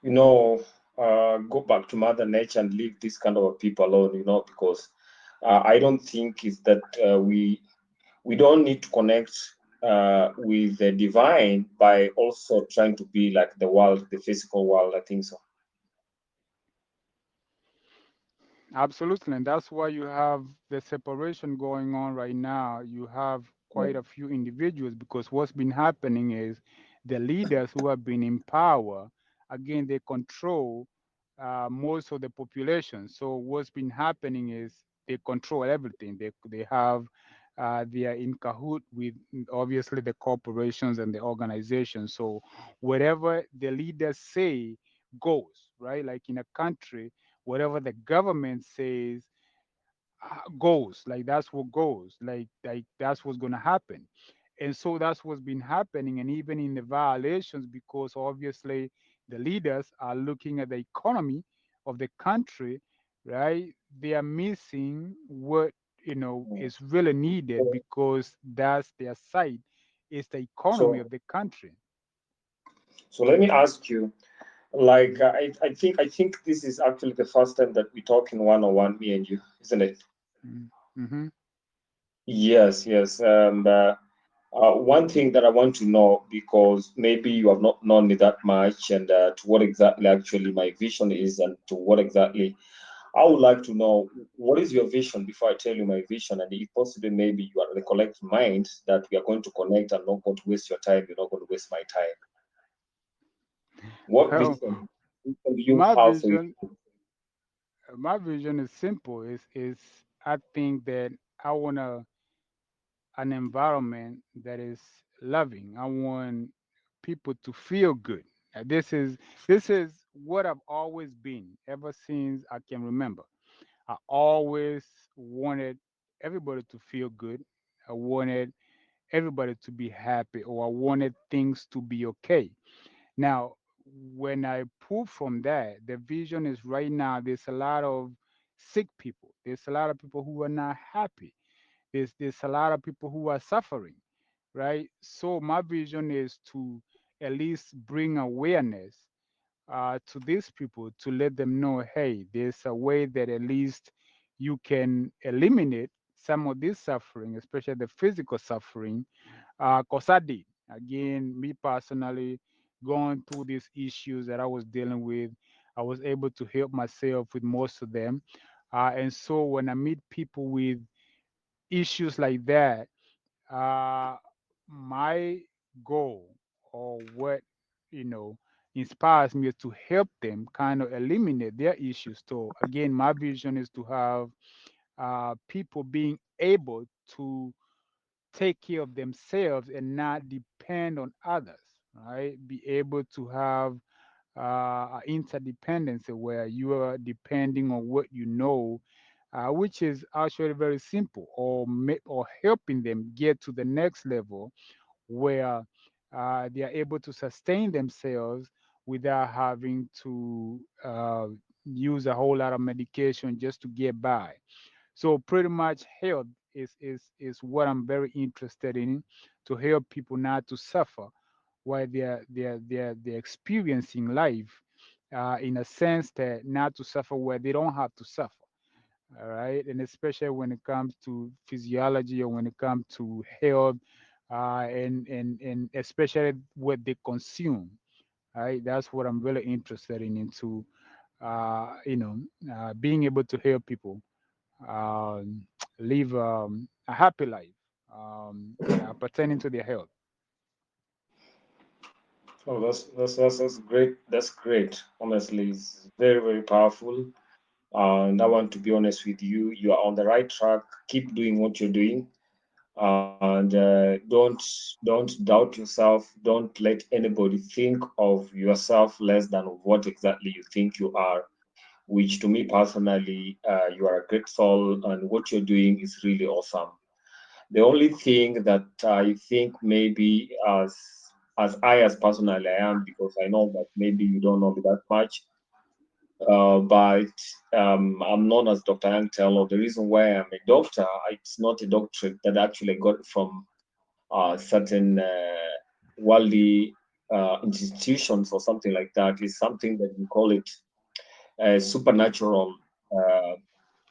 you know, go back to Mother Nature and leave this kind of people alone, because I don't think is that we don't need to connect with the divine by also trying to be like the world, the physical world. I think so. Absolutely, and that's why you have the separation going on right now. You have quite a few individuals because what's been happening is the leaders who have been in power, again, they control most of the population. So what's been happening is they control everything. They have they are in cahoot with obviously the corporations and the organizations. So whatever the leaders say goes, right? Like in a country, whatever the government says goes, like that's what goes, like that's what's going to happen. And so that's what's been happening, and even in the violations, because obviously the leaders are looking at the economy of the country, right? They are missing what is really needed, because that's their side, is the economy So, of the country. so let me ask you, like, I think this is actually the first time that we talk in one on one, me and you, isn't it? Mm-hmm. Yes, yes. One thing that I want to know, because maybe you have not known me that much, and to what exactly actually my vision is, and to what exactly I would like to know, what is your vision before I tell you my vision, and if possibly maybe you are the collect mind that we are going to connect and not going to waste your time, you're not going to waste my time. What Well, vision do you my have for you? vision my vision is simple. Is I think that I want an environment that is loving. I want people to feel good. This is what I've always been ever since I can remember. I always wanted everybody to feel good. I wanted everybody to be happy, or I wanted things to be okay. Now, when I pull from that, the vision is right now there's a lot of sick people. There's a lot of people who are not happy. There's a lot of people who are suffering, right? So my vision is to at least bring awareness to these people, to let them know, hey, there's a way that at least you can eliminate some of this suffering, especially the physical suffering. Because I did. Again, me personally, going through these issues that I was dealing with, I was able to help myself with most of them. And so when I meet people with issues like that, uh, my goal, or what you know inspires me, to help them kind of eliminate their issues. So again, my vision is to have people being able to take care of themselves and not depend on others, right? Be able to have interdependency where you are depending on what you know, which is actually very simple, or helping them get to the next level where they are able to sustain themselves without having to use a whole lot of medication just to get by. So pretty much health is what I'm very interested in, to help people not to suffer while they're experiencing life, in a sense that not to suffer where they don't have to suffer. All right, and especially when it comes to physiology, or when it comes to health, and especially what they consume. Right, that's what I'm really interested in, into being able to help people um, live a happy life, pertaining to their health. Oh, that's great. That's great. Honestly, it's very, very powerful. And I want to be honest with you. You are on the right track. Keep doing what you're doing, and don't doubt yourself. Don't let anybody think of yourself less than what exactly you think you are. Which, to me personally, you are a great soul, and what you're doing is really awesome. The only thing that I think maybe as personally I am, because I know that maybe you don't know me that much, but I'm known as Dr. Young Taylor. The reason why I'm a doctor, it's not a doctorate that I actually got from certain worldly. institutions or something like that is something that we call it supernatural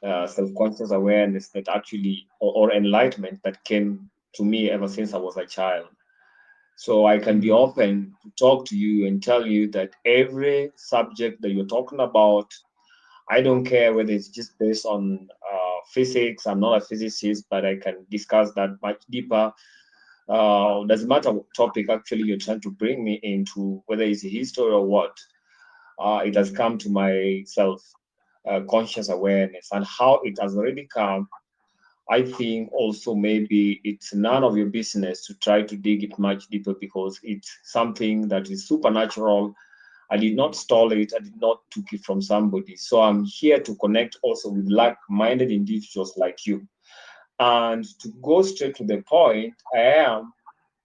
self-conscious awareness that actually or enlightenment that came to me ever since I was a child. So I can be Mm. open to talk to you and tell you that every subject that you're talking about, I don't care whether it's just based on physics. I'm not a physicist, but I can discuss that much deeper. Doesn't matter what topic actually you're trying to bring me into, whether it's history or what. It has come to my self conscious awareness and how it has already come. I think also maybe it's none of your business to try to dig it much deeper because it's something that is supernatural. I did not stall it. I did not took it from somebody. So I'm here to connect also with like-minded individuals like you. And to go straight to the point, I am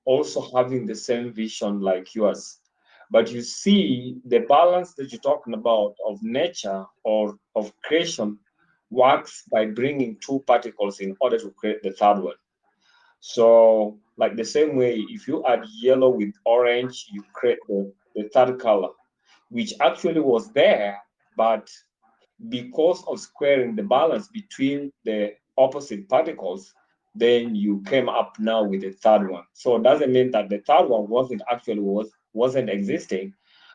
also having the same vision like yours. But you see, the balance that you're talking about of nature or of creation works by bringing two particles in order to create the third one. So, like the same way, if you add yellow with orange, you create the third color, which actually was there, but because of squaring the balance between the opposite particles, then you came up now with the third one. So it doesn't mean that the third one wasn't existing,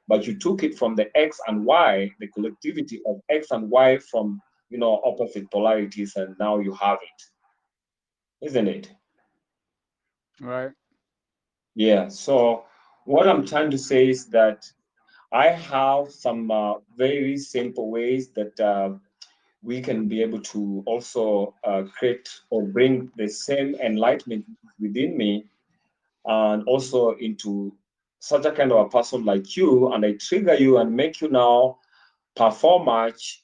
but you took it from the X and Y, the collectivity of X and Y from opposite polarities, and now you have it, isn't it? Right. Yeah. So what I'm trying to say is that I have some very simple ways that we can be able to also create or bring the same enlightenment within me and also into such a kind of a person like you, and I trigger you and make you now perform much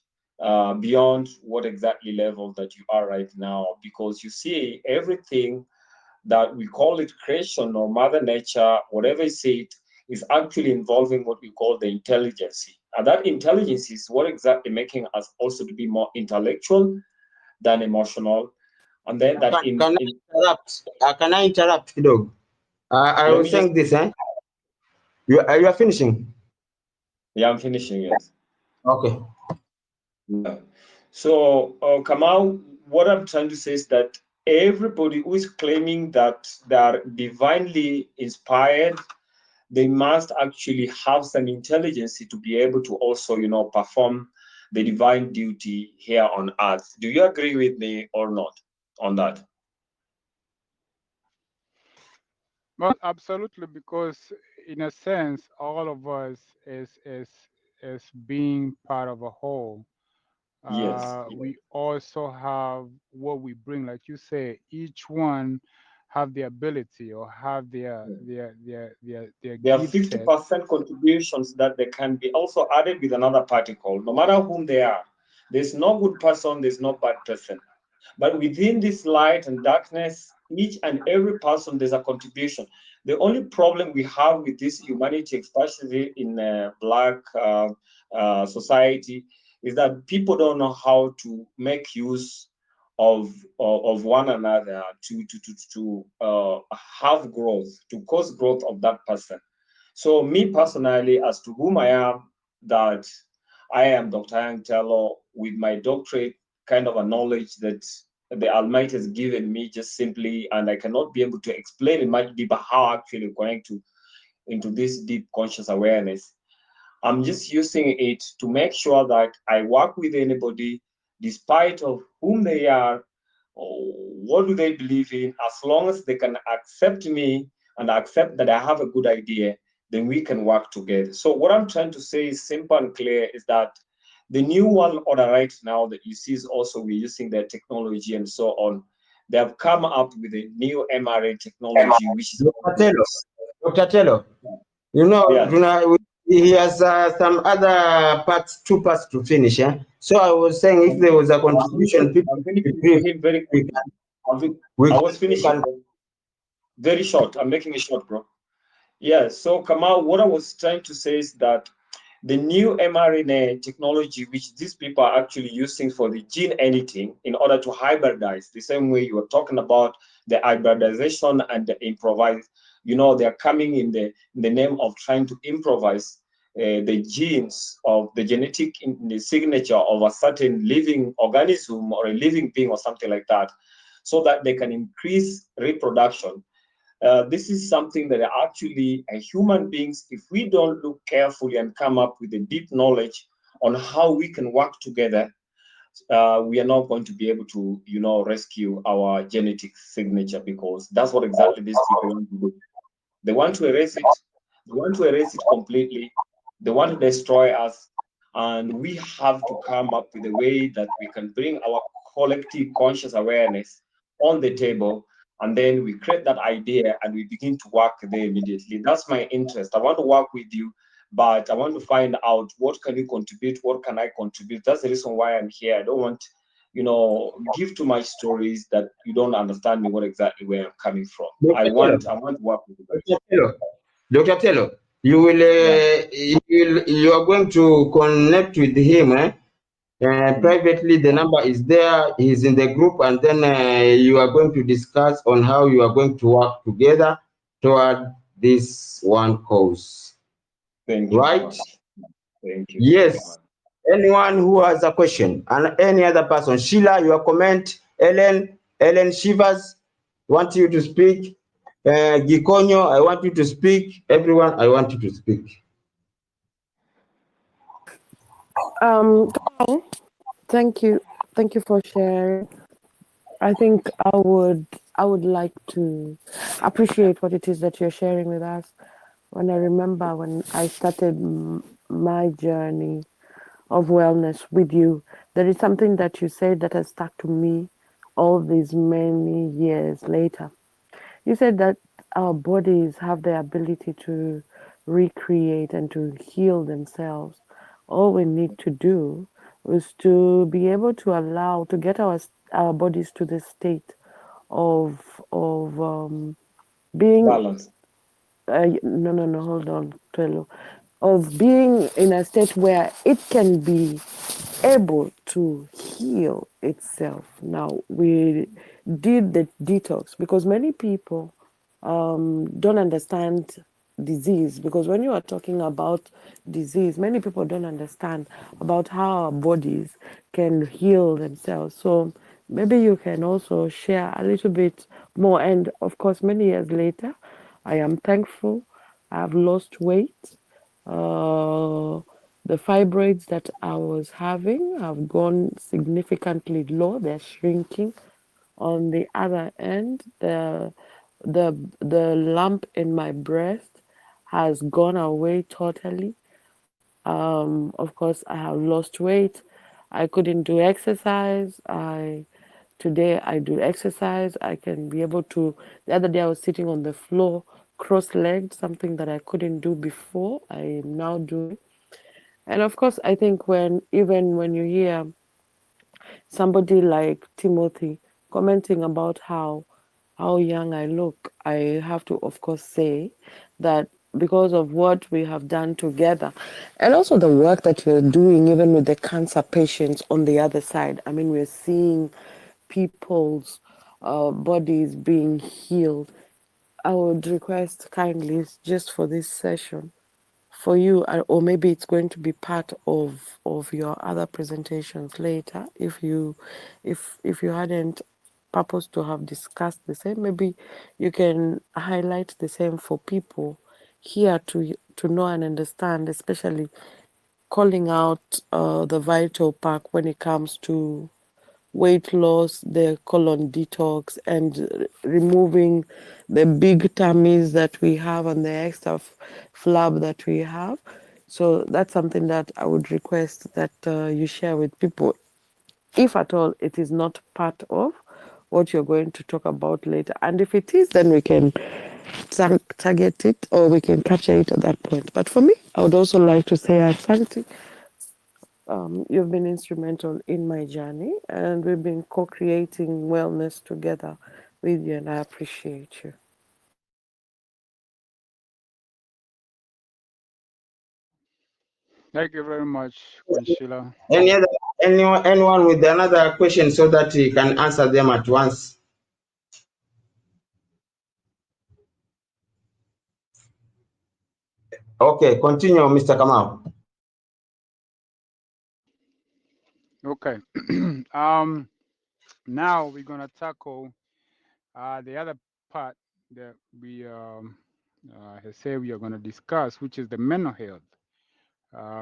beyond what exactly level that you are right now, because you see everything that we call it creation or mother nature, whatever you say it, is actually involving what we call the intelligence. And that intelligence is what exactly making us also to be more intellectual than emotional. And then that in Interrupt? Can I interrupt, dog? I let was me just saying this, eh? You are finishing. yeah, I'm finishing, yes. Okay. Yeah. So Kamau, what I'm trying to say is that everybody who is claiming that they are divinely inspired, they must actually have some intelligence to be able to also, perform the divine duty here on earth. Do you agree with me or not on that? Well, absolutely, because in a sense, all of us is being part of a whole. Yes. We also have what we bring, like you say, each one have the ability or have their There are gift set. 50% contributions that they can be also added with another particle, no matter whom they are. There's no good person, there's no bad person. But within this light and darkness, each and every person, there's a contribution. The only problem we have with this humanity, especially in Black society, is that people don't know how to make use of one another to have growth, to cause growth of that person. So, me personally, as to whom I am, that I am Dr. Yang Tello with my doctorate, kind of a knowledge that the Almighty has given me just simply, and I cannot be able to explain it much deeper how I actually connect to into this deep conscious awareness. I'm just using it to make sure that I work with anybody, despite of whom they are, or what do they believe in, as long as they can accept me and accept that I have a good idea, then we can work together. So what I'm trying to say is simple and clear is that the new world order right now that you see is also we're using their technology and so on. They have come up with a new mRNA technology, which is Dr. Taylor. Dr. Taylor. yeah. He has some other parts, two parts to finish. Eh? So I was saying, if there was a contribution, people I'm finishing agree, for him very we quickly. can, we I can, was we finishing, can. bro. Very short. I'm making it short, bro. Yeah. So, Kamal, what I was trying to say is that the new mRNA technology, which these people are actually using for the gene editing in order to hybridize, the same way you were talking about the hybridization and the improvise, they're coming in the name of trying to improvise the genes of the genetic in the signature of a certain living organism or a living being or something like that, so that they can increase reproduction. This is something that actually human beings, if we don't look carefully and come up with a deep knowledge on how we can work together, we are not going to be able to, rescue our genetic signature, because that's what exactly these people want to do. They want to erase it. They want to erase it completely. They want to destroy us. And we have to come up with a way that we can bring our collective conscious awareness on the table. And then we create that idea and we begin to work there immediately. That's my interest. I want to work with you, but I want to find out what can you contribute? What can I contribute? That's the reason why I'm here. I don't want, give too much stories that you don't understand me what exactly where I'm coming from. I Dr. Taylor, want I want to work with you guys. Dr. Taylor, Dr. Taylor, you will, Yeah. you are going to connect with him, Mm. privately. The number is there. He's in the group, and then you are going to discuss on how you are going to work together toward this one cause. Thank you very Right? much. Thank you. Thank you, Yes. man. Anyone who has a question, and any other person, Sheila, your comment, Ellen Shivers, want you to speak. Gikonyo, I want you to speak. Everyone, I want you to speak. Kamau, thank you for sharing. I think I would like to appreciate what it is that you're sharing with us. When I remember when I started my journey of wellness with you, there is something that you said that has stuck to me all these many years later. You said that our bodies have the ability to recreate and to heal themselves. All we need to do is to be able to allow to get our bodies to the state of being Balance. no, hold on, Twelo, of being in a state where it can be able to heal itself. Now, we did the detox because many people don't understand disease, because when you are talking about disease, many people don't understand about how our bodies can heal themselves. So maybe you can also share a little bit more. And of course, many years later, I am thankful. I've lost weight. uh, the fibroids that I was having have gone significantly low. They're shrinking. On the other end, the lump in my breast has gone away totally. Of course, I have lost weight. I couldn't do exercise. Today I do exercise. I can be able to. The other day I was sitting on the floor, cross-legged, something that I couldn't do before. I am now doing. And of course, I think even when you hear somebody like Timothy commenting about how young I look, I have to of course say that because of what we have done together, and also the work that you're doing, even with the cancer patients on the other side. I mean, we're seeing people's bodies being healed. I would request kindly, just for this session, for you, or maybe it's going to be part of your other presentations later, if you hadn't purposed to have discussed the same, maybe you can highlight the same for people here to know and understand, especially calling out the vital part when it comes to weight loss, the colon detox, and removing the big tummies that we have and the extra flab that we have. So that's something that I would request that you share with people, if at all it is not part of what you're going to talk about later. And if it is, then we can target it, or we can capture it at that point. But for me, I would also like to say asante. You've been instrumental in my journey, and we've been co-creating wellness together with you, and I appreciate you. Thank you very much, Queen Sheila. Any other, anyone with another question so that he can answer them at once? Okay, continue, Mr. Kamau. Okay. um, Now we're gonna tackle the other part that we have said we are gonna discuss, which is the mental health,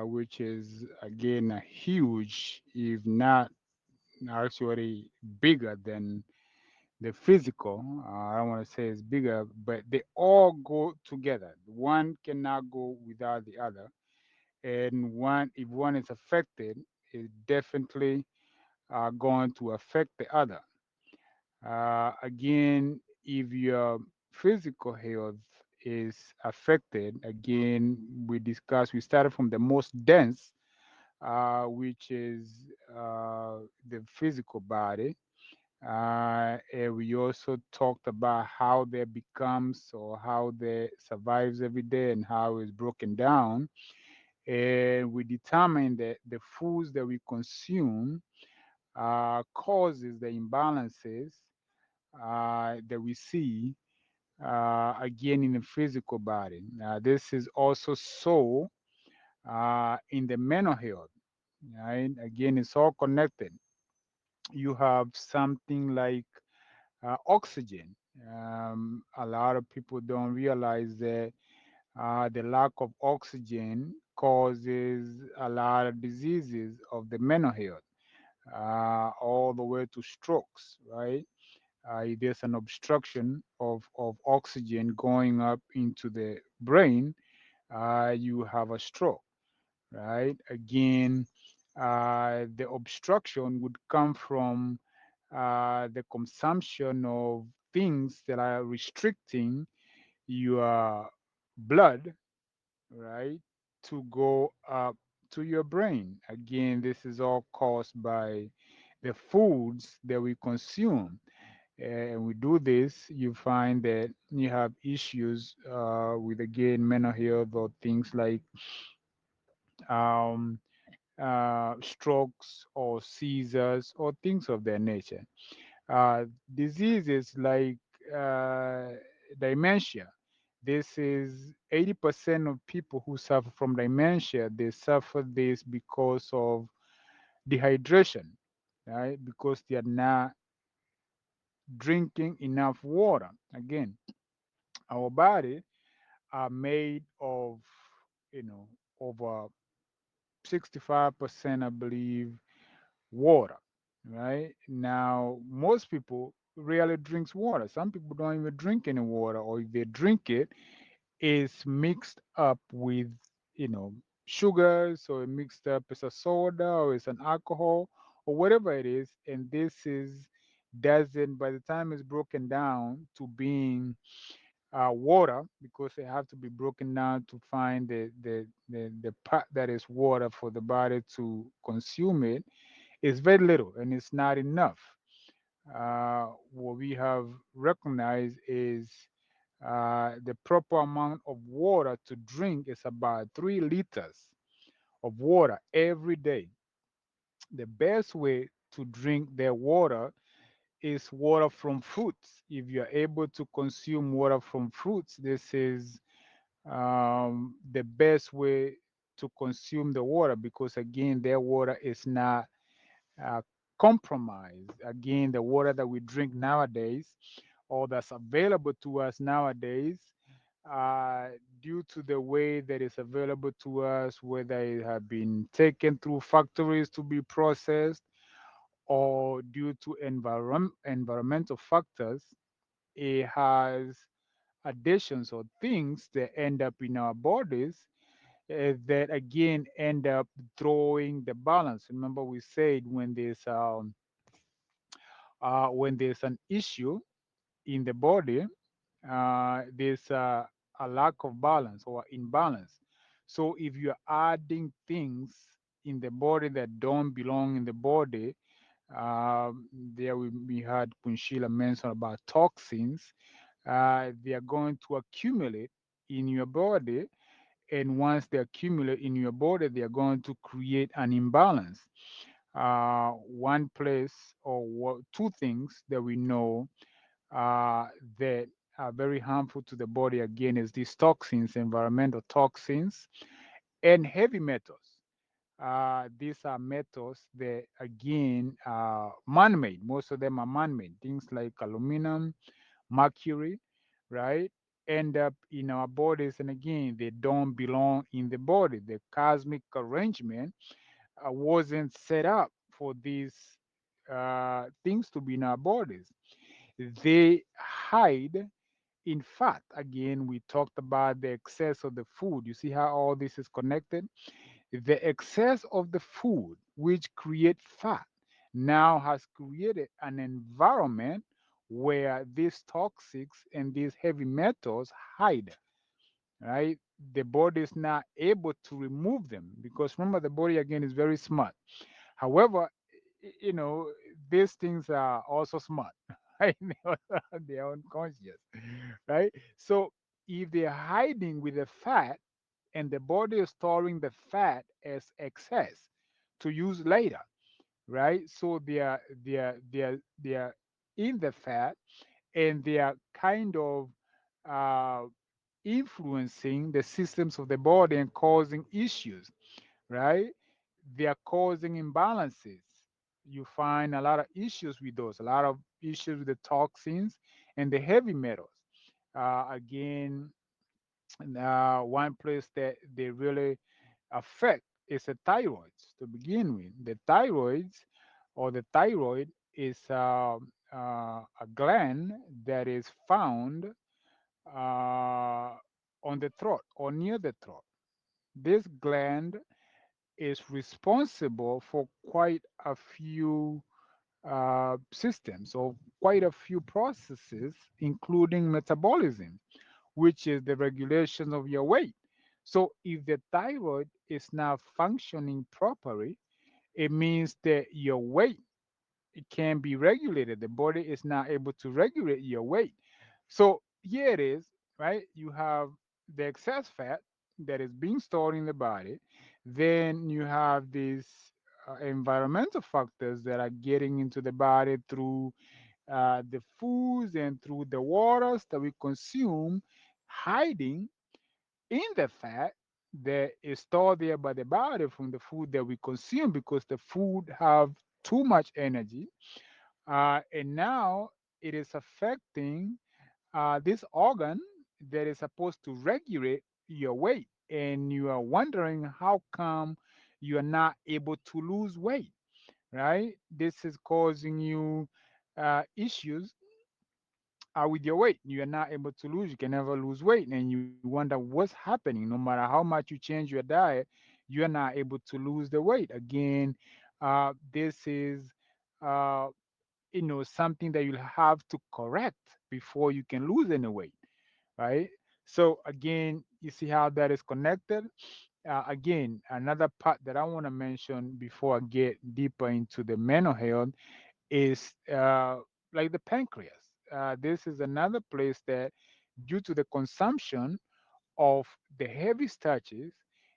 which is again a huge, if not actually bigger than the physical. I don't want to say it's bigger, but they all go together. One cannot go without the other, and one, if one is affected, is definitely going to affect the other. Again, if your physical health is affected, again, we started from the most dense, which is the physical body. And we also talked about how that becomes or how that survives every day and how it's broken down. And we determined that the foods that we consume causes the imbalances that we see again in the physical body. This is also so in the mental health. Right? Again, it's all connected. You have something like oxygen. A lot of people don't realize that the lack of oxygen causes a lot of diseases of the mental health, all the way to strokes, right? If there's an obstruction of oxygen going up into the brain, you have a stroke, right? Again, the obstruction would come from the consumption of things that are restricting your blood, right, to go up to your brain. Again, this is all caused by the foods that we consume. And we do this, you find that you have issues with again mental health or things like um, strokes or seizures or things of that nature. Diseases like uh, dementia. This is 80% of people who suffer from dementia. They suffer this because of dehydration, right? Because they are not drinking enough water. Again, our body are made of, you know, over 65%, I believe, water. Right now, most people rarely drinks water. Some people don't even drink any water, or if they drink it, it's mixed up with, you know, sugars, or it mixed up as a soda, or it's an alcohol, or whatever it is. And this is doesn't, by the time it's broken down to being water, because they have to be broken down to find the part that is water for the body to consume it, is very little and it's not enough. What we have recognized is the proper amount of water to drink is about 3 liters of water every day. The best way to drink their water is water from fruits. If you're able to consume water from fruits, this is the best way to consume the water, because again, their water is not uh, compromised. Again, the water that we drink nowadays, or that's available to us nowadays, uh, due to the way that it's available to us, whether it have been taken through factories to be processed, or due to environmental factors, it has additions or things that end up in our bodies that again end up throwing the balance. Remember, we said when there's an issue in the body, there's a lack of balance or imbalance. So if you're adding things in the body that don't belong in the body, there we had Sheila mention about toxins. They are going to accumulate in your body, and once they accumulate in your body, they are going to create an imbalance. One place or two things that we know uh, that are very harmful to the body again is these toxins, environmental toxins, and heavy metals. These are metals that again are man-made. Most of them are man-made. Things like aluminum, mercury, right? End up in our bodies, and again, they don't belong in the body. The cosmic arrangement wasn't set up for these things to be in our bodies. They hide in fat. Again, we talked about the excess of the food. You see how all this is connected? The excess of the food, which create fat, now has created an environment where these toxics and these heavy metals hide, right? The body is not able to remove them because remember, the body again is very smart. However, you know, these things are also smart, right? They are unconscious, right? So if they're hiding with the fat and the body is storing the fat as excess to use later, right? So they are in the fat and they are kind of uh, influencing the systems of the body and causing issues, right? They are causing imbalances. You find a lot of issues with those, a lot of issues with the toxins and the heavy metals. Again, one place that they really affect is the thyroids to begin with. The thyroids or the thyroid is a gland that is found on the throat or near the throat. This gland is responsible for quite a few systems or quite a few processes, including metabolism, which is the regulation of your weight. So, if the thyroid is not functioning properly, it means that your weight it can be regulated. The body is not able to regulate your weight. So here it is, right? You have the excess fat that is being stored in the body. Then you have these environmental factors that are getting into the body through the foods and through the waters that we consume, hiding in the fat that is stored there by the body from the food that we consume because the food have too much energy, and now it is affecting this organ that is supposed to regulate your weight. And you are wondering how come you are not able to lose weight, right? This is causing you issues with your weight. You are not able to lose, you can never lose weight. And you wonder what's happening. No matter how much you change your diet, you are not able to lose the weight. Again, this is. Uh, something that you'll have to correct before you can lose any weight, right? So again, you see how that is connected. Again, another part that I want to mention before I get deeper into the mental health is like the pancreas. This is another place that due to the consumption of the heavy starches,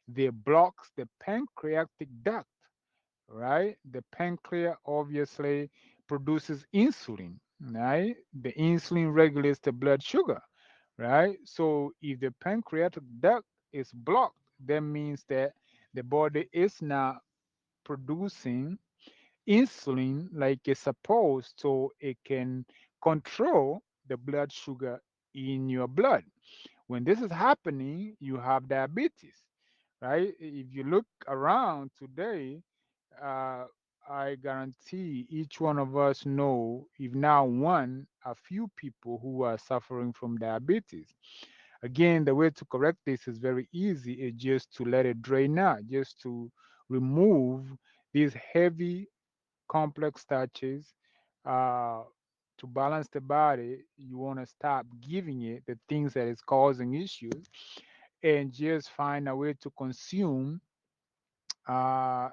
they blocks the pancreatic duct, right? The pancreas obviously produces insulin, right? The insulin regulates the blood sugar, right? So if the pancreatic duct is blocked, that means that the body is not producing insulin like it's supposed, so it can control the blood sugar in your blood. When this is happening, you have diabetes, right? If you look around today, uh, I guarantee each one of us know, if not one, a few people who are suffering from diabetes. Again, the way to correct this is very easy. It's just to let it drain out, just to remove these heavy, complex starches. Uh, to balance the body, you want to stop giving it the things that is causing issues and just find a way to consume uh,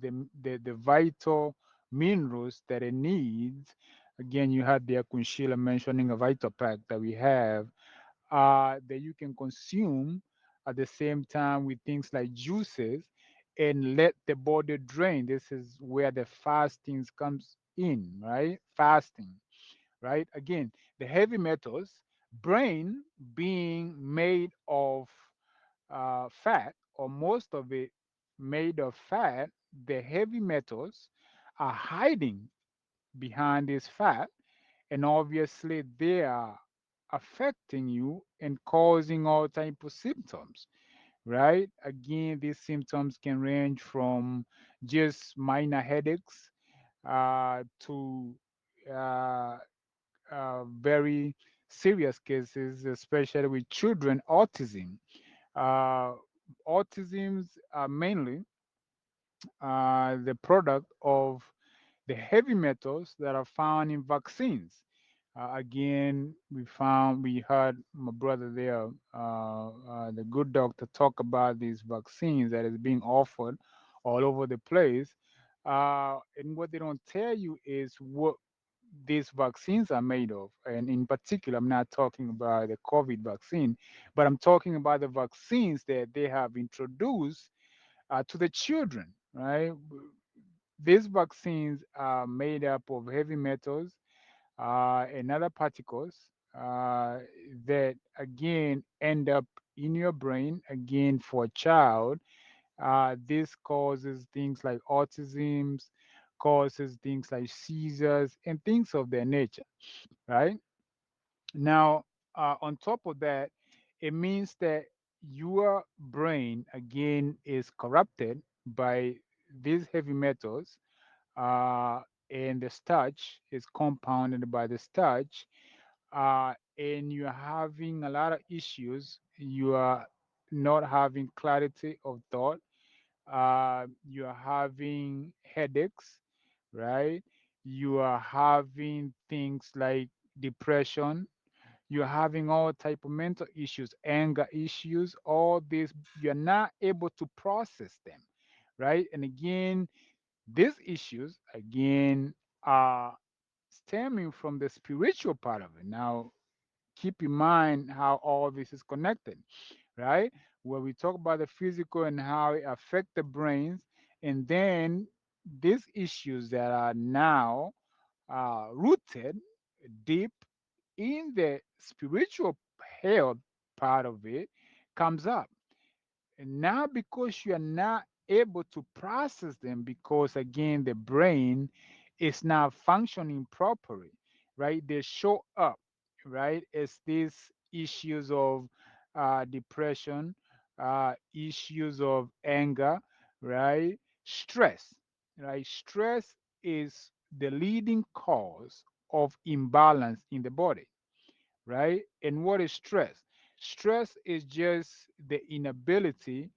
the vital minerals that it needs. Again, you had the Sheila mentioning a vital pack that we have that you can consume at the same time with things like juices and let the body drain. This is where the fasting comes in, right? Fasting, right? Again, the heavy metals Brain being made of fat, or most of it made of fat, the heavy metals are hiding behind this fat, and obviously they are affecting you and causing all type of symptoms, right? Again, these symptoms can range from just minor headaches to uh, very serious cases, especially with children. Uh, Autisms are mainly the product of the heavy metals that are found in vaccines. Again, we heard my brother there, the good doctor, talk about these vaccines that is being offered all over the place. And what they don't tell you is what these vaccines are made of. And in particular, I'm not talking about the COVID vaccine, but I'm talking about the vaccines that they have introduced to the children, right? These vaccines are made up of heavy metals and other particles uh, that again end up in your brain. Again, for a child, this causes things like autisms, causes things like seizures, and things of that nature, right? Now, on top of that, it means that your brain again is corrupted by these heavy metals, uh, and the starch is compounded by the starch, and you're having a lot of issues. You are not having clarity of thought. You are having headaches, right? You are having things like depression. You're having all type of mental issues, anger issues, all this. You're not able to process them, right? And again, these issues again are stemming from the spiritual part of it. Now, keep in mind how all this is connected, right? Where we talk about the physical and how it affects the brains, and then these issues that are now rooted deep in the spiritual health part of it comes up. And now, because you are not able to process them, because again, the brain is not functioning properly, right? They show up, right? It's these issues of depression, issues of anger, right? Stress, right? Stress is the leading cause of imbalance in the body, right? And what is stress? Stress is just the inability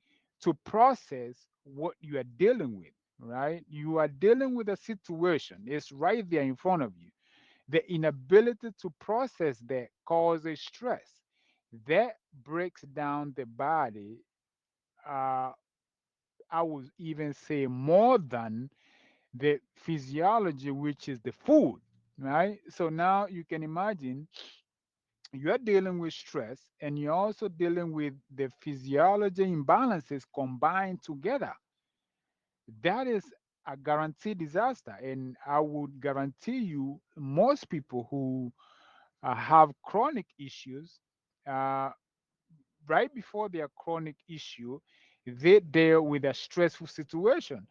to process what you are dealing with, right? You are dealing with a situation, it's right there in front of you. The inability to process that causes stress. That breaks down the body. Uh, I would even say more than the physiology, which is the food, right? So now you can imagine you're dealing with stress and you're also dealing with the physiology imbalances combined together. That is a guaranteed disaster. And I would guarantee you, most people who have chronic issues, uh, right before their chronic issue, they deal with a stressful situation.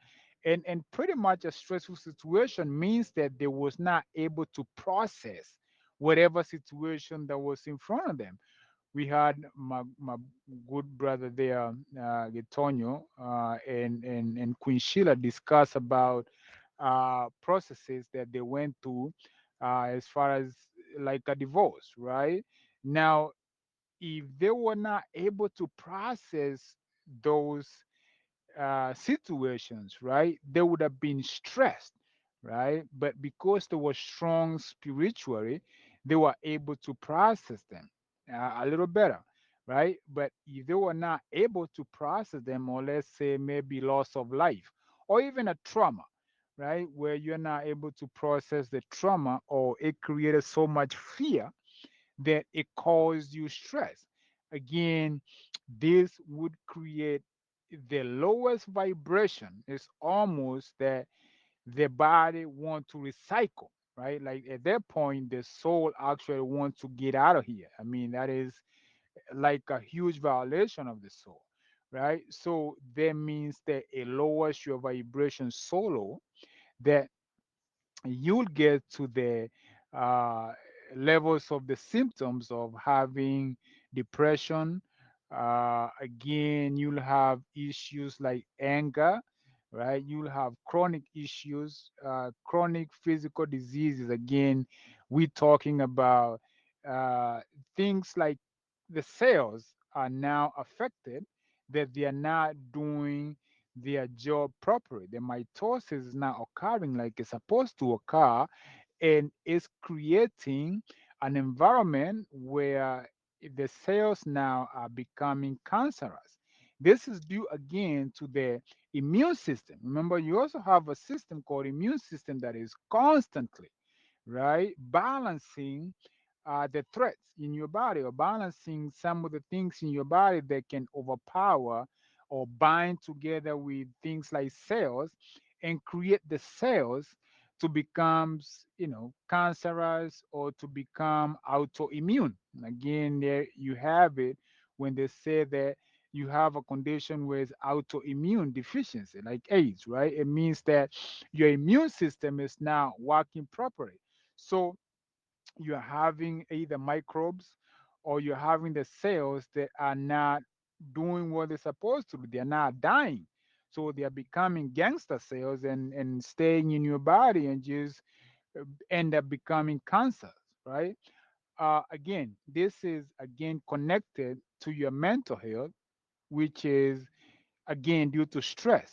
And pretty much a stressful situation means that they was not able to process whatever situation that was in front of them. We had my good brother there, Getonio, and Queen Sheila discuss about processes that they went through as far as like a divorce, right? Now, if they were not able to process those situations, right, they would have been stressed, right? But because they were strong spiritually, they were able to process them a little better, right? But if they were not able to process them, or let's say maybe loss of life, or even a trauma, right, where you're not able to process the trauma, or it created so much fear that it caused you stress. Again, this would create the lowest vibration. It's almost that the body want to recycle, right? Like at that point, the soul actually wants to get out of here. I mean, that is like a huge violation of the soul, right? So that means that it lowers your vibration solo, that you'll get to the uh, levels of the symptoms of having depression. Again, you'll have issues like anger, right? You'll have chronic issues, chronic physical diseases. Again, we're talking about uh, things like the cells are now affected, that they are not doing their job properly. The mitosis is not occurring like it's supposed to occur, and it's creating an environment where the cells now are becoming cancerous. This is due again to the immune system. Remember, you also have a system called immune system that is constantly, right, balancing the threats in your body, or balancing some of the things in your body that can overpower or bind together with things like cells and create the cells to become, cancerous or to become autoimmune. Again, there you have it when they say that you have a condition with autoimmune deficiency like AIDS, right? It means that your immune system is not working properly. So you're having either microbes, or you're having the cells that are not doing what they're supposed to do. They're not dying. So they are becoming gangster cells and staying in your body and just end up becoming cancers, right? Again, this is again connected to your mental health, which is again due to stress,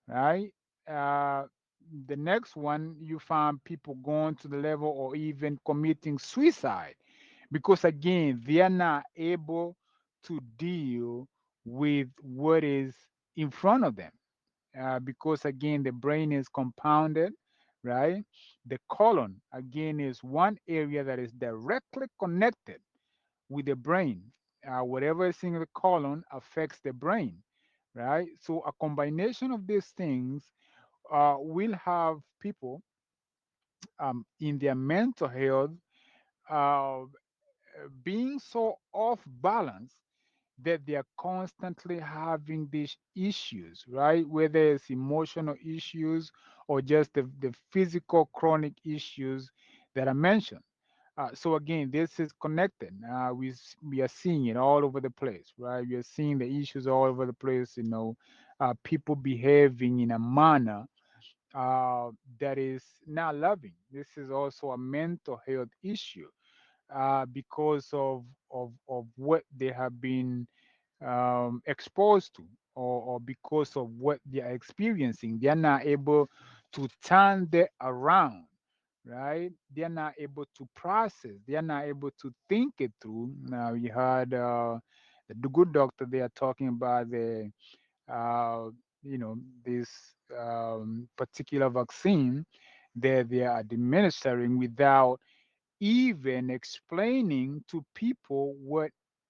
right? Uh, the next one, you find people going to the level or even committing suicide because, again, they are not able to deal with what is in front of them. Because, again, the brain is compounded, right? The colon, again, is one area that is directly connected with the brain. Whatever is in the colon affects the brain, right? So a combination of these things will have people in their mental health uh, being so off balance that they are constantly having these issues, right? Whether it's emotional issues or just the physical chronic issues that I mentioned. So again, this is connected. We are seeing it all over the place, right? We are seeing the issues all over the place. People behaving in a manner uh, that is not loving. This is also a mental health issue because of what they have been exposed to, or because of what they are experiencing. They are not able to turn that around, right? They are not able to process. They are not able to think it through. Now, you heard the good doctor, they are talking about uh, this particular vaccine that they are administering without even explaining to people what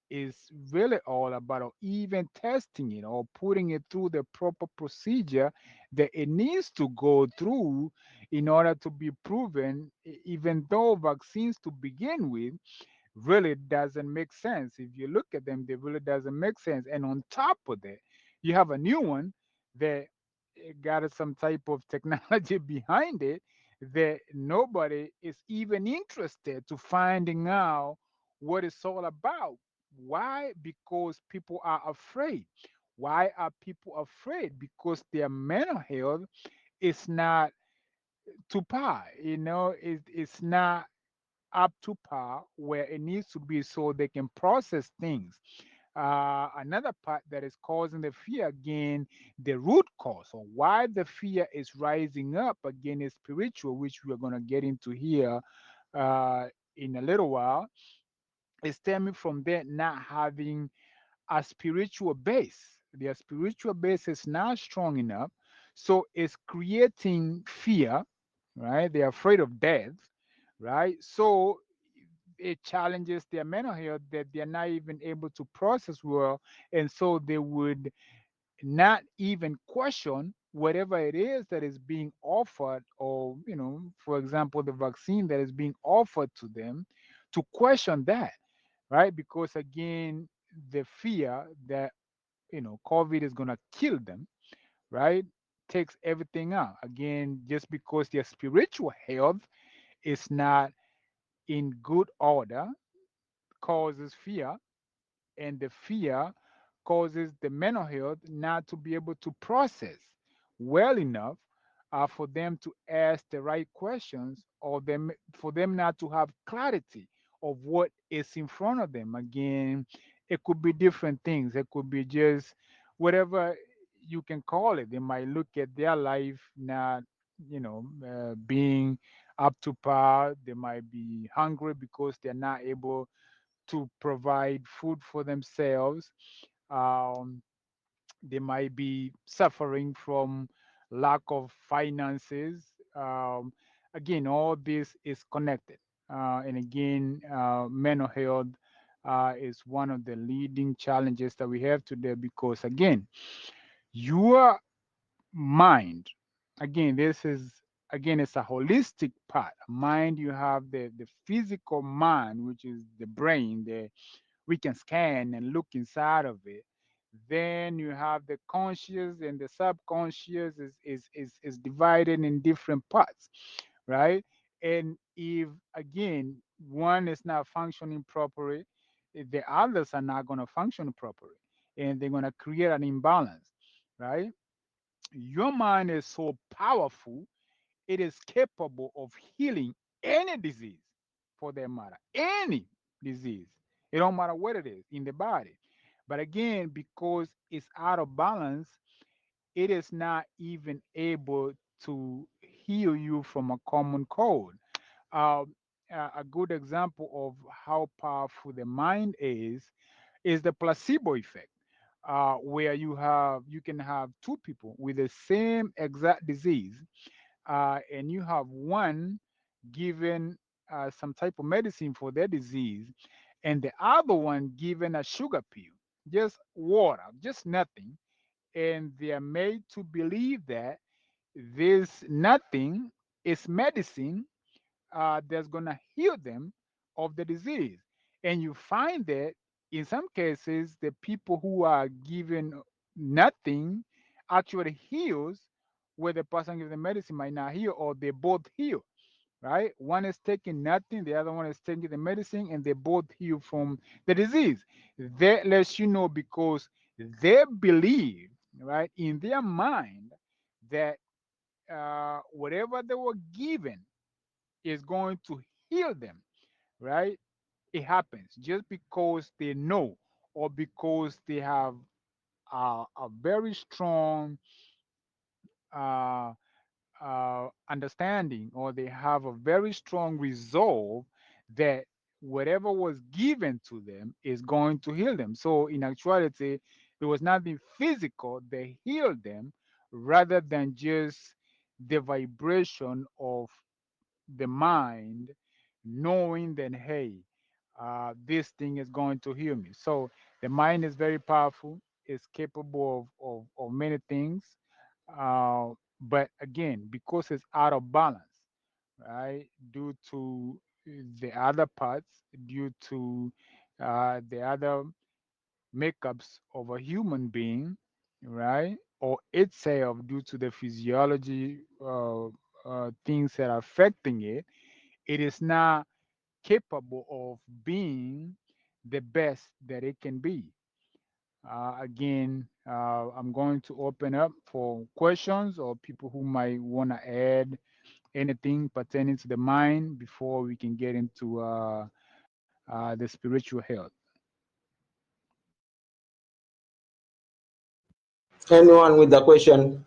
is really all about, or even testing it or putting it through the proper procedure that it needs to go through in order to be proven, even though vaccines to begin with really doesn't make sense. If you look at them, they really doesn't make sense. And on top of that, you have a new one that got some type of technology behind it that nobody is even interested to finding out what it's all about. Why? Because people are afraid. Why are people afraid? Because their mental health is not to par. It's not up to par where it needs to be so they can process things. Another part that is causing the fear again, the root cause or why the fear is rising up again is spiritual, which we're going to get into here uh, in a little while. It's stemming from that not having a spiritual base. Their spiritual base is not strong enough. So it's creating fear, right? They're afraid of death, right? So it challenges their mental health that they're not even able to process well. And so they would not even question whatever it is that is being offered, or for example, the vaccine that is being offered to them, to question that, right? Because again, the fear that COVID is going to kill them, right, takes everything out. Again, just because their spiritual health is not in good order, causes fear, and the fear causes the mental health not to be able to process well enough, for them to ask the right questions, or them for them not to have clarity of what is in front of them. Again, it could be different things. It could be just whatever you can call it. They might look at their life not being up to par. They might be hungry because they're not able to provide food for themselves. Um, they might be suffering from lack of finances. Again, all this is connected. And again, mental health is one of the leading challenges that we have today, because, again, your mind, again, it's a holistic part. Mind, you have the physical mind, which is the brain, we can scan and look inside of it. Then you have the conscious, and the subconscious is divided in different parts, right? And if, again, one is not functioning properly, the others are not going to function properly, and they're going to create an imbalance, right? Your mind is so powerful, it is capable of healing any disease, for that matter, any disease. It don't matter what it is in the body. But again, because it's out of balance, it is not even able to heal you from a common cold. Um, a good example of how powerful the mind is the placebo effect, where you can have two people with the same exact disease, and you have one given some type of medicine for their disease, and the other one given a sugar pill, just water, just nothing, and they are made to believe that this nothing is medicine, that's going to heal them of the disease. And you find that in some cases, the people who are given nothing actually heals, where the person given the medicine might not heal, or they both heal, right? One is taking nothing, the other one is taking the medicine, and they both heal from the disease. That lets you know, because they believe, right, in their mind, that whatever they were given is going to heal them, right? It happens just because they know, or because they have a very strong uh, understanding, or they have a very strong resolve that whatever was given to them is going to heal them. So, in actuality, it was nothing physical that healed them, rather than just the vibration of the mind, knowing that, hey, this thing is going to heal me. So the mind is very powerful. It's capable of many things. Uh, but again, because it's out of balance, right, due to the other parts, due to the other makeups of a human being, right, or itself, due to the physiology, things that are affecting it, it is not capable of being the best that it can be. Again, I'm going to open up for questions, or people who might want to add anything pertaining to the mind before we can get into the spiritual health. Anyone with the question?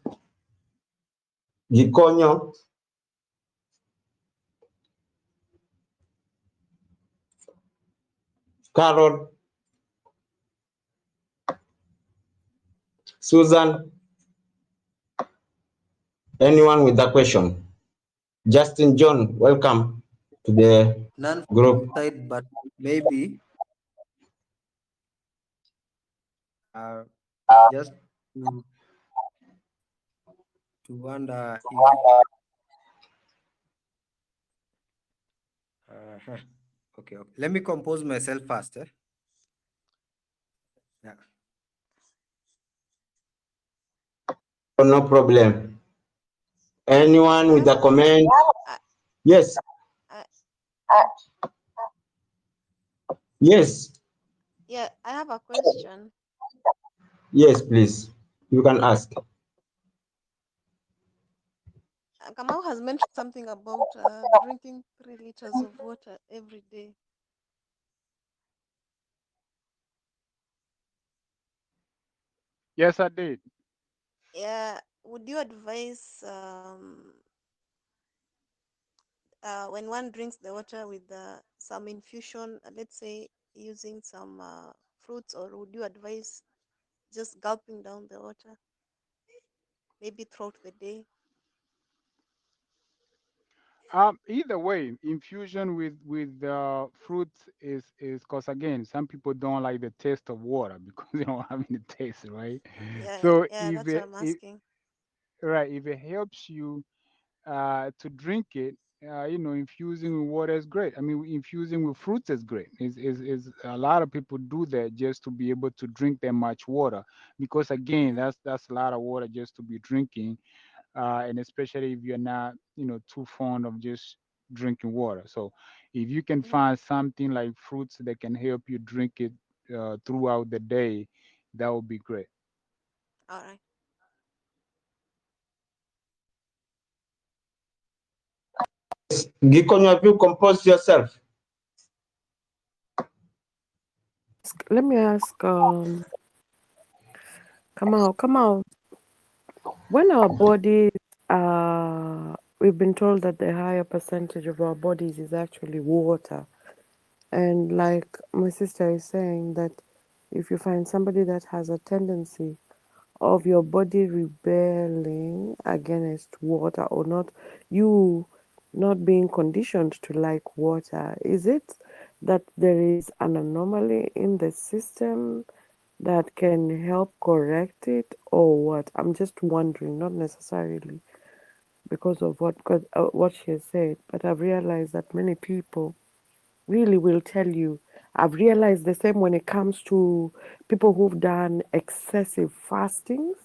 Gikonyo, Carol, Susan, anyone with the question? Justin John, welcome to the None from my group. side, but maybe uh, just to wonder if uh, okay, okay. Let me compose myself first. Yeah. Oh, no problem. Anyone I with have a a comment? I, Yes, I, yes, yeah, I have a question. yes, please. You can ask. Kamau has mentioned something about drinking 3 liters of water every day. Yes, I did. Yeah, would you advise when one drinks the water with some infusion, let's say using some fruits, or would you advise just gulping down the water, maybe throughout the day? Either way, infusion with fruits is because again, some people don't like the taste of water because they don't have any taste, right? Yeah, So yeah, that's what I'm asking. right, if it helps you to drink it, infusing with water is great. I mean, infusing with fruits is great. Is a lot of people do that just to be able to drink that much water because again, Mm-hmm. that's a lot of water just to be drinking, and especially if you're not, too fond of just drinking water. So, if you can Mm-hmm. find something like fruits that can help you drink it throughout the day, that would be great. All right. Gikon, have you composed yourself? Let me ask, Kamau, when our bodies, we've been told that the higher percentage of our bodies is actually water. And like my sister is saying, that if you find somebody that has a tendency of your body rebelling against water, or not, you not being conditioned to like water, is it that there is an anomaly in the system that can help correct it, or what? I'm just wondering, not necessarily because of what she has said, but I've realized that many people really will tell you. I've realized the same when it comes to people who've done excessive fastings,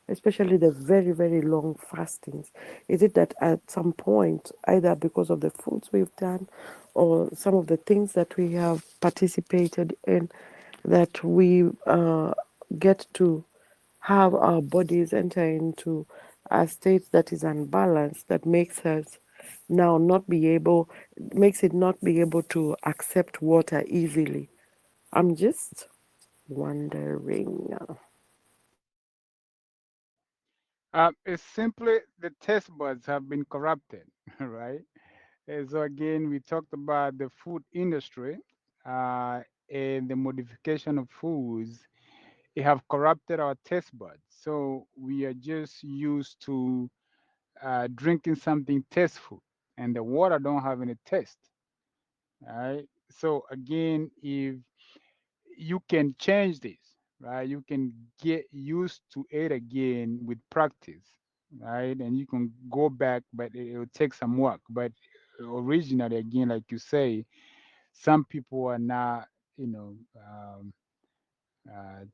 especially the very, very long fastings. Is it that at some point, either because of the foods we've done or some of the things that we have participated in, that we get to have our bodies enter into a state that is unbalanced, that makes us now not be able, makes it not be able to accept water easily? I'm just wondering. It's simply the taste buds have been corrupted, right? And so again, we talked about the food industry uh, and the modification of foods. It have corrupted our taste buds. So we are just used to drinking something tasteful, and the water don't have any taste. Right. So again, if you can change this, right? You can get used to it again with practice, right? And you can go back, but it will take some work. But originally, again, like you say, some people are not,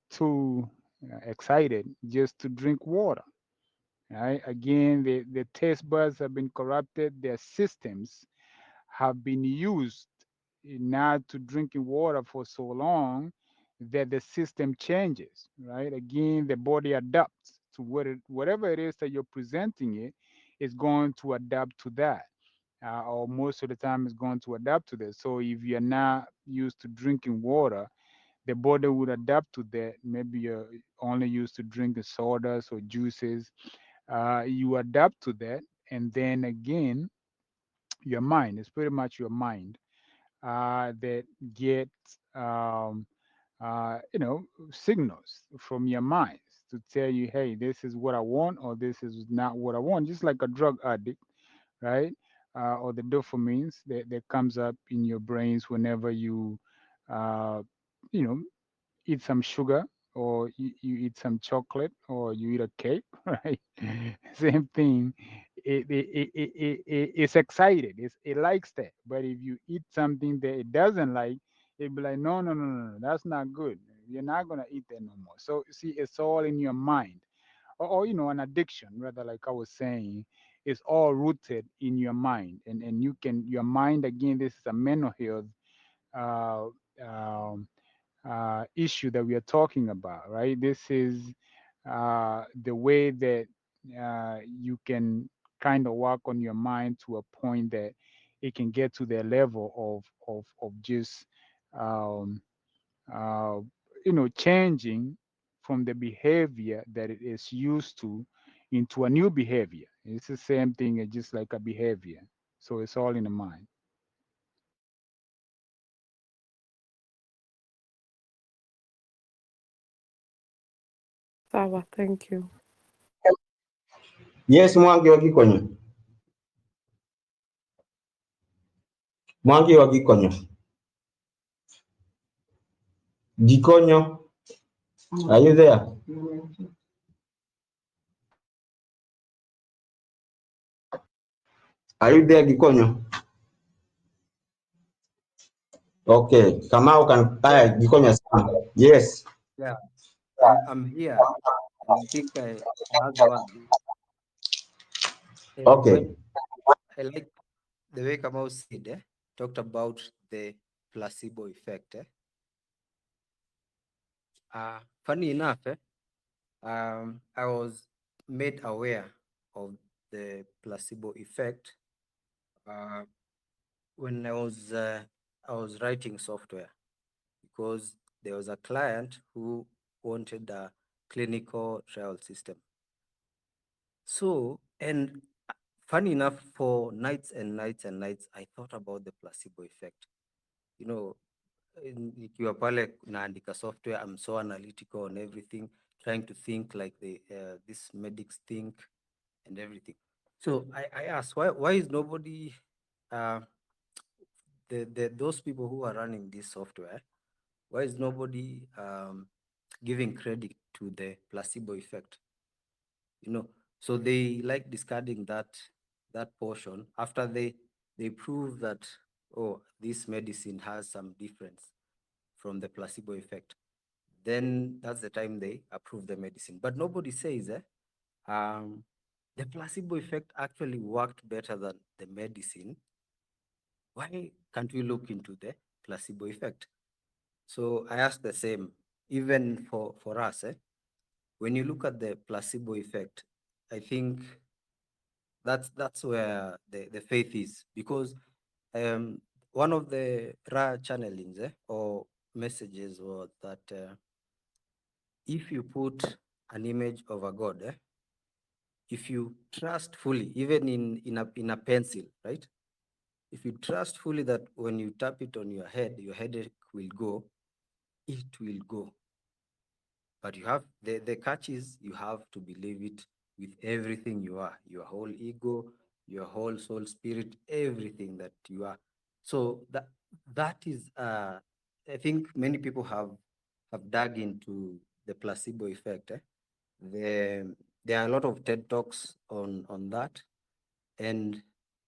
too excited just to drink water, right? Again, the taste buds have been corrupted, their systems have been used not to drinking water for so long that the system changes, right? Again, the body adapts to whatever it is that you're presenting it is going to adapt to that. Or most of the time is going to adapt to that. So if you're not used to drinking water, the body would adapt to that. Maybe you're only used to drinking sodas or juices. You adapt to that, and then again, your mind. It's pretty much your mind that gets signals from your mind to tell you, hey, this is what I want, or this is not what I want. Just like a drug addict, right? Or the dopamines that comes up in your brains whenever you, uh, you know, eat some sugar, or you eat some chocolate, or you eat a cake, right? Same thing. It's excited. It likes that. But if you eat something that it doesn't like, it be like, no, no, no, no, no, that's not good. You're not gonna eat that no more. So see, it's all in your mind, or an addiction, rather, like I was saying, it's all rooted in your mind, and you can your mind again. This is a mental health uh, um, issue that we are talking about, right? This is the way that you can kind of work on your mind to a point that it can get to the level of just um, uh, changing from the behavior that it is used to into a new behavior. It's the same thing, it's just like a behavior. So it's all in the mind. Sawa, thank you. Yes, Mwangi wa Gikonyo. Mwangi wa Gikonyo. Gikonyo, are you there? Are you there, Gikonyo? Okay, Kamau can, Yeah, Gikonyo, yes. yeah. I'm here, and I think I have the word. Okay, When I like the way Kamau said, talked about the placebo effect. Funny enough, I was made aware of the placebo effect uh, when I was writing software, because there was a client who wanted a clinical trial system. So, and funny enough, for nights and nights and nights, I thought about the placebo effect. You know, nikiwa pale naandika software, I'm so analytical on everything, trying to think like these medics think and everything. So I asked, why is nobody, uh, those people who are running this software, why is nobody giving credit to the placebo effect? So they like discarding that portion after they prove that, oh, this medicine has some difference from the placebo effect. Then that's the time they approve the medicine. But nobody says um, the placebo effect actually worked better than the medicine. Why can't we look into the placebo effect? So I ask the same, even for us. When you look at the placebo effect, I think that's where the faith is, because um, one of the rare channelings or messages was that if you put an image of a god, if you trust fully, even in a pencil, right? If you trust fully that when you tap it on your headache will go, it will go. But you have the catch is you have to believe it with everything you are, your whole ego, your whole soul, spirit, everything that you are. So that is I think many people have dug into the placebo effect. There are a lot of TED talks on that, and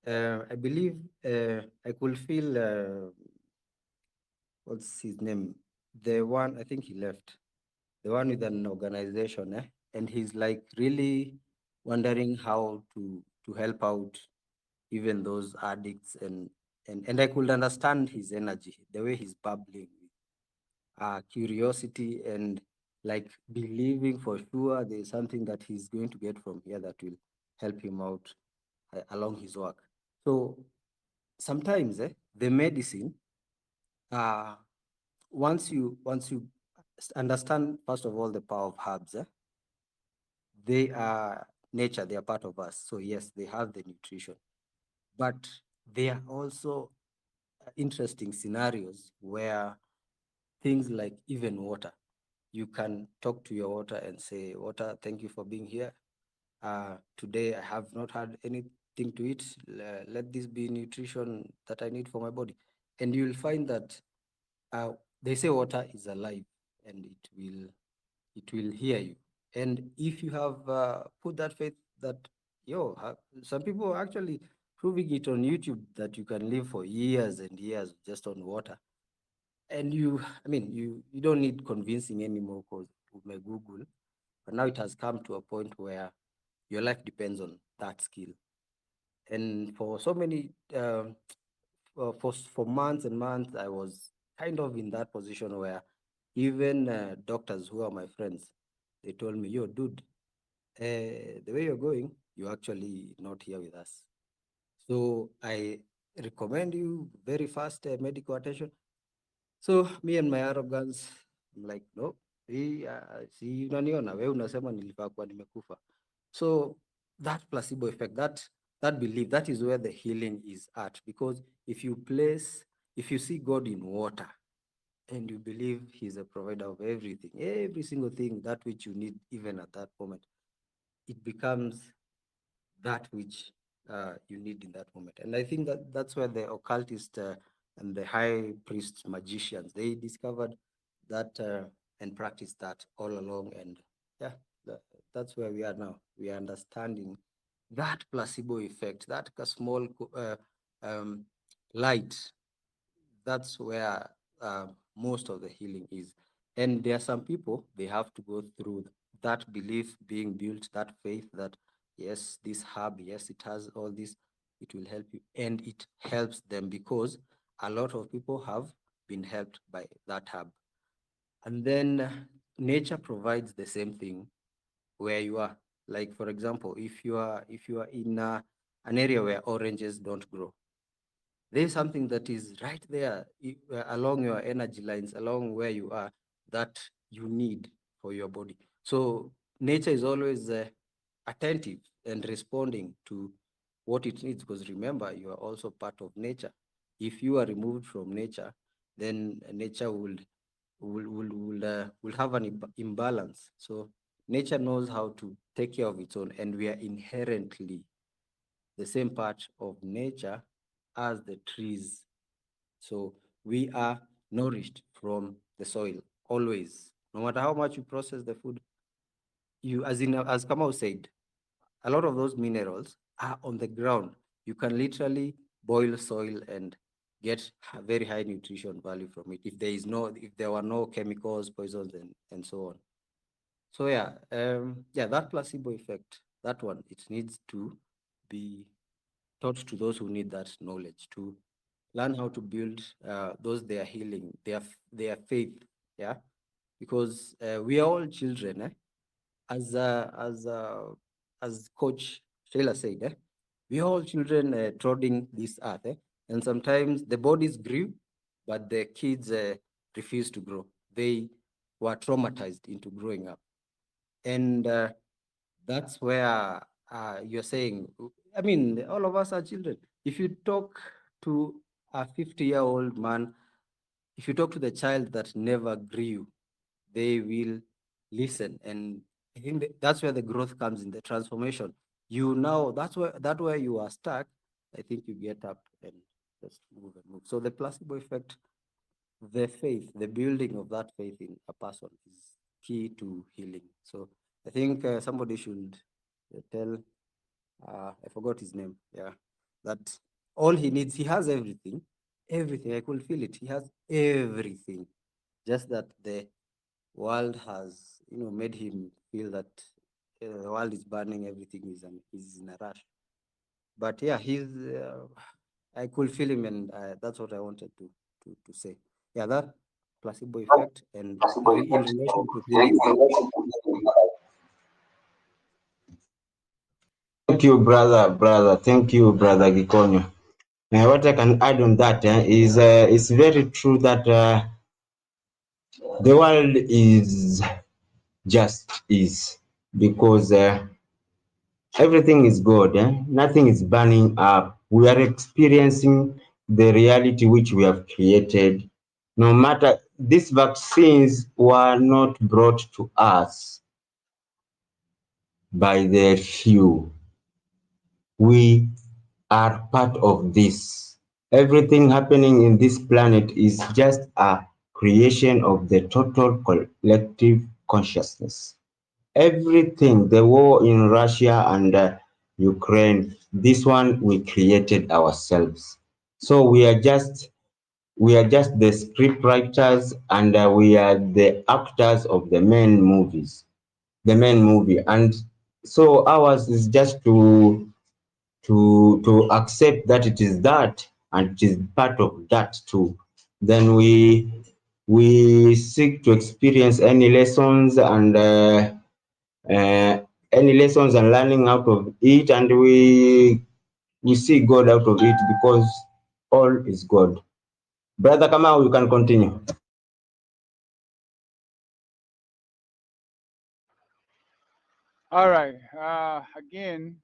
I believe I could feel what's his name, the one, I think he left, the one with an organization, and he's like really wondering how to help out even those addicts, and I could understand his energy, the way he's bubbling with curiosity and like believing for sure there's something that he's going to get from here that will help him out along his work. So sometimes the medicine, uh, once you understand first of all the power of herbs, they are nature, they are part of us. So yes, they have the nutrition, but they are also interesting scenarios where things like even water, you can talk to your water and say, water, thank you for being here. Today I have not had anything to eat. Let this be nutrition that I need for my body. And you'll find that uh, they say water is alive and it will it will hear you. And if you have put that faith that, some people are actually proving it on YouTube that you can live for years and years just on water. And you don't need convincing anymore because you may Google. But now it has come to a point where your life depends on that skill. And for so many, for months and months, I was kind of in that position where even doctors who are my friends, they told me, "Yo, dude, the way you're going, you're actually not here with us. So I recommend you very fast medical attention." So me and my arrogance, I'm like, no, si unaniona wewe unasema nilifaa kuwa nimekufa. So that placebo effect, that belief, that is where the healing is at. Because if you see God in water and you believe He's a provider of everything, every single thing, that which you need, even at that moment, it becomes that which you need in that moment. And I think that that's where the occultist and the high priests, magicians, they discovered that and practiced that all along. And yeah, that's where we are now. We are understanding that placebo effect, that small um, light. That's where most of the healing is. And there are some people, they have to go through that belief being built, that faith that, yes, this herb, yes, it has all this, it will help you. And it helps them because a lot of people have been helped by that herb. And then nature provides the same thing where you are. Like, for example, if you are in an area where oranges don't grow, there's something that is right there along your energy lines, along where you are, that you need for your body. So nature is always attentive and responding to what it needs, because remember, you are also part of nature. If you are removed from nature, then nature will have an imbalance. So nature knows how to take care of its own, and we are inherently the same part of nature as the trees. So we are nourished from the soil always. No matter how much you process the food, as Kamau said, a lot of those minerals are on the ground. You can literally boil soil and get a very high nutrition value from it if there were no chemicals, poisons, and so on. So yeah, that placebo effect, that one, it needs to be taught to those who need that knowledge to learn how to build those their healing, their faith, yeah, because we are all children, as as Coach Sheila said, we are all children trotting this earth, and sometimes the bodies grew, but the kids refuse to grow. They were traumatized into growing up, and that's where you're saying, I mean, all of us are children. If you talk to a 50-year-old man, if you talk to the child that never grew, they will listen. And I think that's where the growth comes in, the transformation. That's where you are stuck. I think you get up and just move and move. So the placebo effect, the faith, the building of that faith in a person is key to healing. So I think somebody should tell, I forgot his name, yeah, that all he needs, he has everything, everything. I could feel it. He has everything. Just that the world has, made him feel that the world is burning, everything is in a rush. But yeah, I could feel him, and that's what I wanted to say. Yeah, that placebo effect and in relation to healing. Thank you, brother. Thank you, brother Gikonyo. What I can add on that is it's very true that the world is just is because everything is good. Nothing is burning up. We are experiencing the reality which we have created. No matter these vaccines were not brought to us by the few. We are part of this. Everything happening in this planet is just a creation of the total collective consciousness. Everything, the war in Russia and Ukraine, this one we created ourselves. So we are just the script writers, and we are the actors of the main movie. And so ours is just to accept that it is that, and it is part of that too. Then we seek to experience uh, any lessons and learning out of it, and we see God out of it, because all is God. Brother Kamau, you can continue. All right. Again,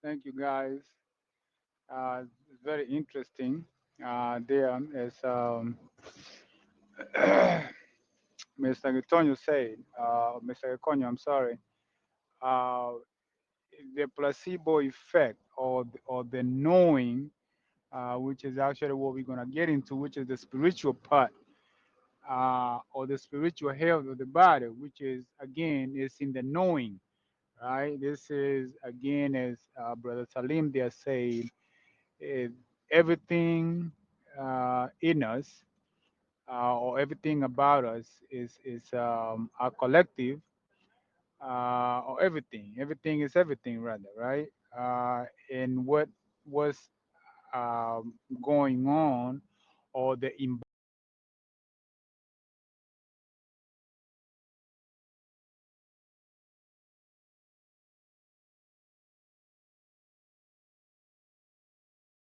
thank you guys. It's very interesting. There, as Mr. Antonio said, Mr. Antonio, I'm sorry. Uh, the placebo effect, or the knowing, which is actually what we're gonna get into, which is the spiritual part, or the spiritual health of the body, which is again is in the knowing, right? This is again, as Brother Salim there said, eh, everything in us, or everything about us is our collective, or everything. Everything is everything, rather, right? And what was going on, or the